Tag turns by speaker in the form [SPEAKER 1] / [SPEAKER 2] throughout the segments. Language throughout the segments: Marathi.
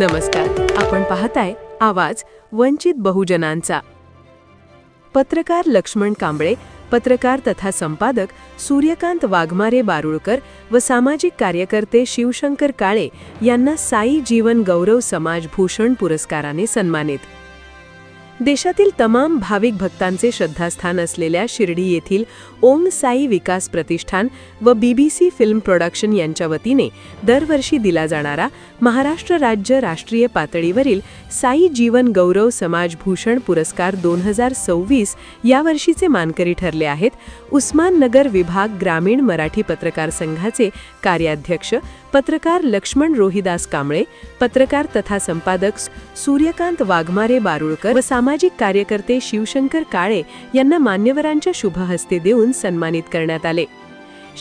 [SPEAKER 1] नमस्कार. आपण पाहताय आवाज वंचित बहुजनांचा. पत्रकार लक्ष्मण कांबळे, पत्रकार तथा संपादक सूर्यकांत वाघमारे बारुळकर व सामाजिक कार्यकर्ते शिवशंकर काळे यांना साई जीवन गौरव समाज भूषण पुरस्काराने सन्मानित. देशातील तमाम भाविक भक्तांचे श्रद्धास्थान असलेल्या शिर्डी येथील ओम साई विकास प्रतिष्ठान व BBC फिल्म प्रोडक्शन यांच्या वतीने दरवर्षी दिला जाणारा महाराष्ट्र राज्य राष्ट्रीय पातळीवरील साई जीवन गौरव समाज भूषण पुरस्कार 2026 यावर्षीचे मानकरी ठरले आहेत उस्माननगर विभाग ग्रामीण मराठी पत्रकार संघाचे कार्याध्यक्ष पत्रकार लक्ष्मण रोहिदास कांबळे, पत्रकार तथा संपादक सूर्यकांत वाघमारे बारुळकर व सामाजिक कार्यकर्ते शिवशंकर काळे यांना मान्यवरांच्या शुभहस्ते देऊन सन्मानित करण्यात आले.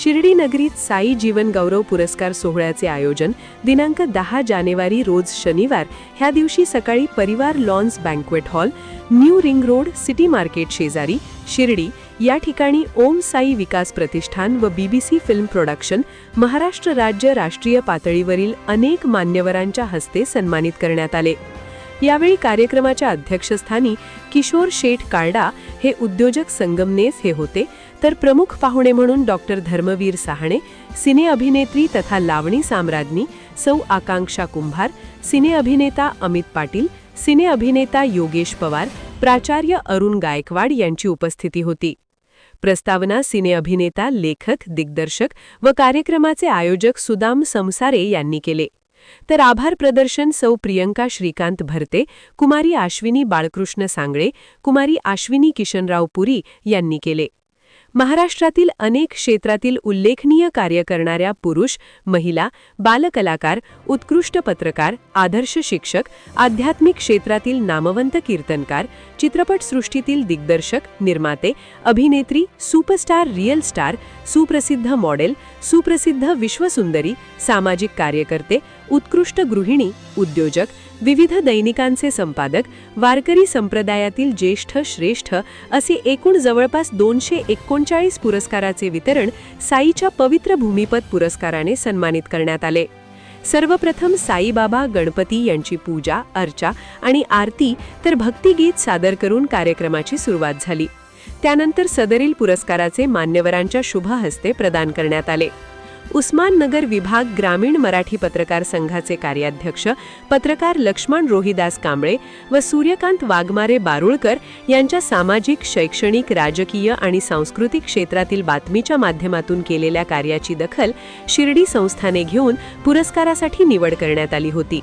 [SPEAKER 1] शिर्डी नगरीत साई जीवन गौरव पुरस्कार सोहळ्याचे आयोजन दिनांक 10 जानेवारी रोज शनिवार ह्या दिवशी सकाळी Parivar lawns banquet hall, new ring road, city market शेजारी, शिर्डी या ठिकाणी ओम साई विकास प्रतिष्ठान व BBC फिल्म प्रोडक्शन महाराष्ट्र राज्य राष्ट्रीय पातळीवरील अनेक मान्यवरांच्या हस्ते सन्मानित करण्यात आले. यावेळी कार्यक्रमाच्या अध्यक्षस्थानी किशोर शेठ काळडा हे उद्योजक संगमनेस हे होते, तर प्रमुख पाहुणे म्हणून डॉक्टर धर्मवीर साहणे, सिने अभिनेत्री तथा लावणी साम्राज्ञी सौ आकांक्षा कुंभार, सिने अभिनेता अमित पाटील, सिने अभिनेता योगेश पवार, प्राचार्य अरुण गायकवाड यांची उपस्थिती होती. प्रस्तावना सिने अभिनेता, लेखक, दिग्दर्शक व कार्यक्रमाचे आयोजक सुदाम समसारे यांनी केले. तर आभार प्रदर्शन सौ प्रियंका श्रीकांत भरते, कुमारी आश्विनी बाळकृष्ण सांगळे, कुमारी आश्विनी किशनराव पुरी यांनी केले. महाराष्ट्रातील अनेक क्षेत्रातील उल्लेखनीय कार्य करणाऱ्या पुरुष, महिला, बालकलाकार, उत्कृष्ट पत्रकार, आदर्श शिक्षक, आध्यात्मिक क्षेत्रातील नामवंत कीर्तनकार, चित्रपटसृष्टीतील दिग्दर्शक, निर्माते, अभिनेत्री, सुपरस्टार, रिअल स्टार, सुप्रसिद्ध मॉडेल, सुप्रसिद्ध विश्वसुंदरी, सामाजिक कार्यकर्ते, उत्कृष्ट गृहिणी, उद्योजक, विविध दैनिकांचे संपादक, वारकरी संप्रदायातील ज्येष्ठ श्रेष्ठ असे एकूण जवळपास 239 पुरस्काराचे वितरण साईच्या पवित्र भूमिपत पुरस्काराने सन्मानित करण्यात आले. सर्वप्रथम साईबाबा गणपती यांची पूजा, अर्चा आणि आरती तर भक्तिगीत सादर करून कार्यक्रमाची सुरुवात झाली. त्यानंतर सदरील पुरस्काराचे मान्यवरांच्या शुभ हस्ते प्रदान करण्यात आले. उस्माननगर विभाग ग्रामीण मराठी पत्रकार संघाचे कार्याध्यक्ष पत्रकार लक्ष्मण रोहिदास कांबळे व सूर्यकांत वाघमारे बारुळकर यांच्या सामाजिक, शैक्षणिक, राजकीय आणि सांस्कृतिक क्षेत्रातील बातमीच्या माध्यमातून केलेल्या कार्याची दखल शिर्डी संस्थाने घेऊन पुरस्कारासाठी निवड करण्यात आली होती.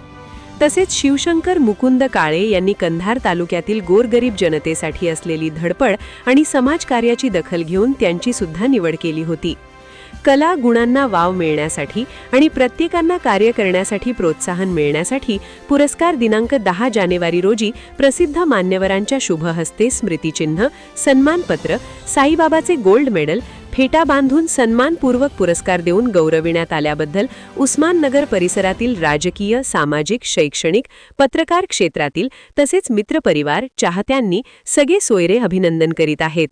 [SPEAKER 1] तसेच शिवशंकर मुकुंद काळे यांनी कंधार तालुक्यातील गोरगरीब जनतेसाठी असलेली धडपड आणि समाजकार्याची दखल घेऊन त्यांची सुद्धा निवड केली होती. कला गुणांना वाव मिळण्यासाठी आणि प्रत्येकांना कार्य करण्यासाठी प्रोत्साहन मिळण्यासाठी पुरस्कार दिनांक 10 जानेवारी रोजी प्रसिद्ध मान्यवरांच्या शुभहस्ते स्मृतिचिन्ह, सन्मानपत्र, साईबाबाचे गोल्ड मेडल, फेटा बांधून सन्मानपूर्वक पुरस्कार देऊन गौरविण्यात आल्याबद्दल उस्माननगर परिसरातील राजकीय, सामाजिक, शैक्षणिक, पत्रकार क्षेत्रातील तसेच मित्रपरिवार, चाहत्यांनी सगळे सोयरे अभिनंदन करीत आहेत.